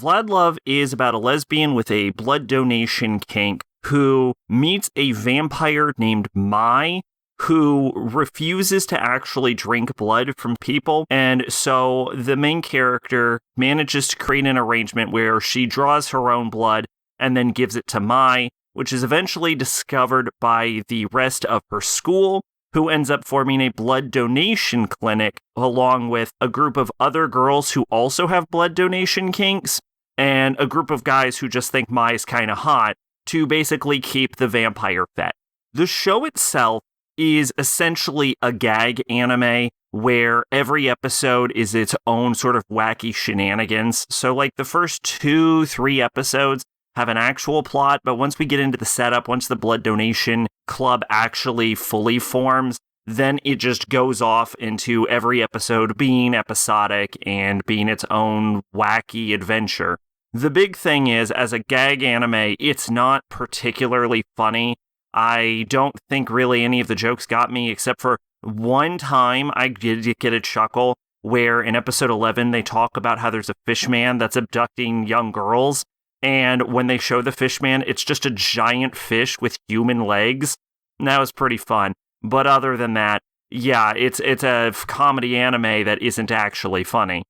Vlad Love is about a lesbian with a blood donation kink who meets a vampire named Mai, who refuses to actually drink blood from people. And so the main character manages to create an arrangement where she draws her own blood and then gives it to Mai, which is eventually discovered by the rest of her school, who ends up forming a blood donation clinic along with a group of other girls who also have blood donation kinks and a group of guys who just think Mai's kind of hot to basically keep the vampire fed. The show itself is essentially a gag anime where every episode is its own sort of wacky shenanigans. So like the first 2-3 episodes have an actual plot, but once we get into the setup, once the blood donation club actually fully forms, then it just goes off into every episode being episodic and being its own wacky adventure. The big thing is, as a gag anime, it's not particularly funny. I don't think really any of the jokes got me, except for one time I did get a chuckle where in episode 11 they talk about how there's a fishman that's abducting young girls. And when they show the fishman, it's just a giant fish with human legs. And that was pretty fun. But other than that, yeah, it's a comedy anime that isn't actually funny.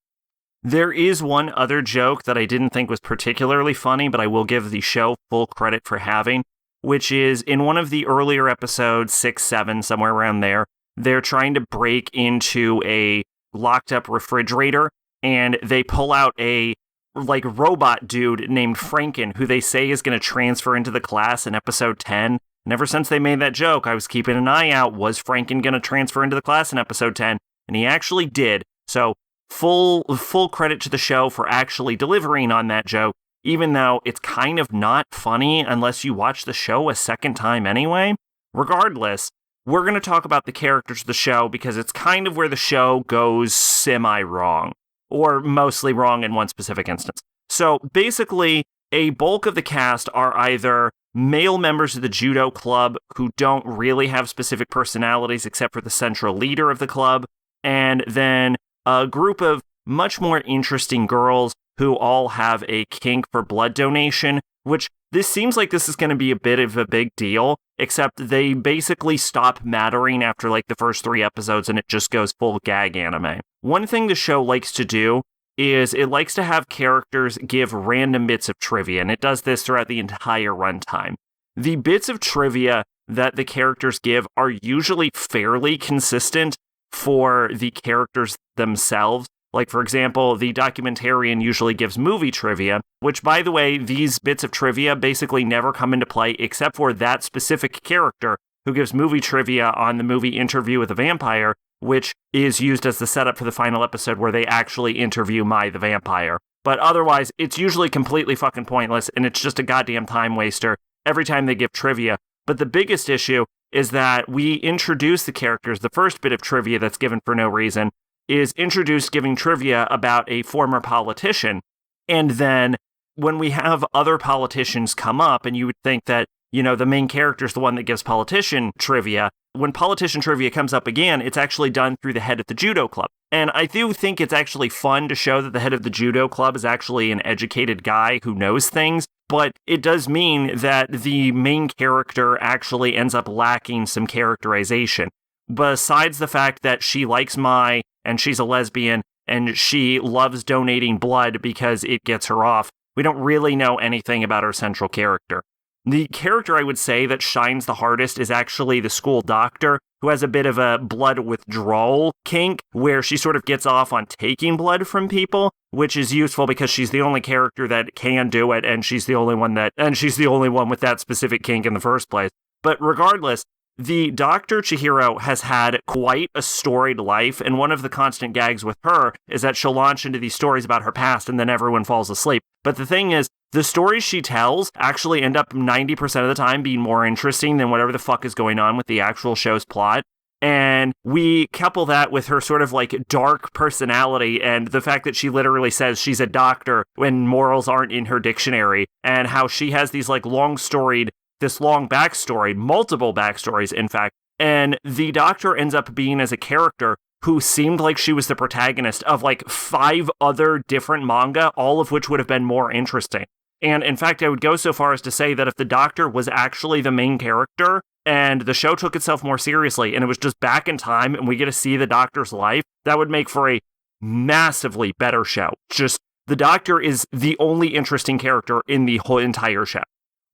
There is one other joke that I didn't think was particularly funny, but I will give the show full credit for having, which is in one of the earlier episodes, 6, 7, somewhere around there, they're trying to break into a locked up refrigerator, and they pull out a robot dude named Franken, who they say is going to transfer into the class in episode 10. And ever since they made that joke, I was keeping an eye out. Was Franken going to transfer into the class in episode 10? And he actually did. So full credit to the show for actually delivering on that joke, even though it's kind of not funny unless you watch the show a second time anyway. Regardless, we're going to talk about the characters of the show because it's kind of where the show goes semi-wrong. Or mostly wrong in one specific instance. So basically, a bulk of the cast are either male members of the judo club who don't really have specific personalities except for the central leader of the club, and then a group of much more interesting girls who all have a kink for blood donation, which this seems like this is going to be a bit of a big deal, except they basically stop mattering after like the first 3 episodes and it just goes full gag anime. One thing the show likes to do is it likes to have characters give random bits of trivia, and it does this throughout the entire runtime. The bits of trivia that the characters give are usually fairly consistent for the characters themselves. Like, for example, the documentarian usually gives movie trivia, which, by the way, these bits of trivia basically never come into play except for that specific character who gives movie trivia on the movie Interview with a Vampire, which is used as the setup for the final episode where they actually interview Mai the vampire. But otherwise, it's usually completely fucking pointless, and it's just a goddamn time waster every time they give trivia. But the biggest issue is that we introduce the characters. The first bit of trivia that's given for no reason is introduced giving trivia about a former politician. And then when we have other politicians come up, and you would think that, you know, the main character is the one that gives politician trivia, when politician trivia comes up again, it's actually done through the head of the judo club. And I do think it's actually fun to show that the head of the judo club is actually an educated guy who knows things, but it does mean that the main character actually ends up lacking some characterization. Besides the fact that she likes Mai, and she's a lesbian, and she loves donating blood because it gets her off, we don't really know anything about her central character. The character I would say that shines the hardest is actually the school doctor, who has a bit of a blood withdrawal kink, where she sort of gets off on taking blood from people, which is useful because she's the only character that can do it, and she's the only one with that specific kink in the first place. But regardless, the Dr. Chihiro has had quite a storied life, and one of the constant gags with her is that she'll launch into these stories about her past and then everyone falls asleep. But the thing is, the stories she tells actually end up 90% of the time being more interesting than whatever the fuck is going on with the actual show's plot. And we couple that with her sort of like dark personality and the fact that she literally says she's a doctor when morals aren't in her dictionary, and how she has these like this long backstory, multiple backstories, in fact. And the Doctor ends up being as a character who seemed like she was the protagonist of like 5 other different manga, all of which would have been more interesting. And in fact, I would go so far as to say that if the Doctor was actually the main character and the show took itself more seriously and it was just back in time and we get to see the Doctor's life, that would make for a massively better show. Just the Doctor is the only interesting character in the whole entire show.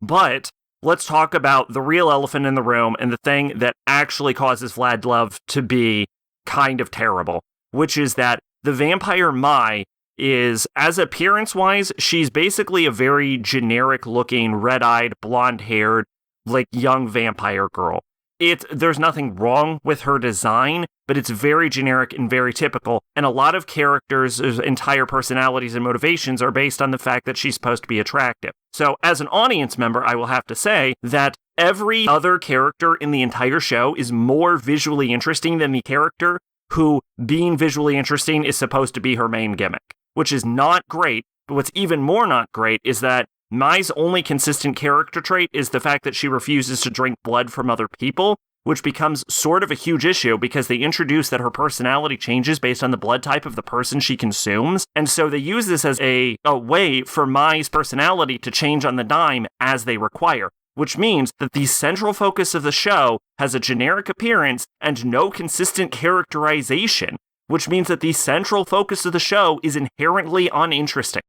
But let's talk about the real elephant in the room and the thing that actually causes Vlad Love to be kind of terrible, which is that the vampire Mai is, as appearance-wise, she's basically a very generic-looking, red-eyed, blonde-haired, like, young vampire girl. There's nothing wrong with her design, but it's very generic and very typical, and a lot of characters' entire personalities and motivations are based on the fact that she's supposed to be attractive. So, as an audience member, I will have to say that every other character in the entire show is more visually interesting than the character who, being visually interesting, is supposed to be her main gimmick, which is not great. But what's even more not great is that Mai's only consistent character trait is the fact that she refuses to drink blood from other people, which becomes sort of a huge issue because they introduce that her personality changes based on the blood type of the person she consumes. And so they use this as a way for Mai's personality to change on the dime as they require, which means that the central focus of the show has a generic appearance and no consistent characterization, which means that the central focus of the show is inherently uninteresting.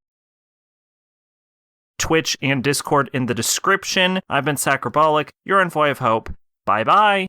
Twitch and Discord in the description. I've been Sacrobolic. You're Envoy of Hope. Bye-bye.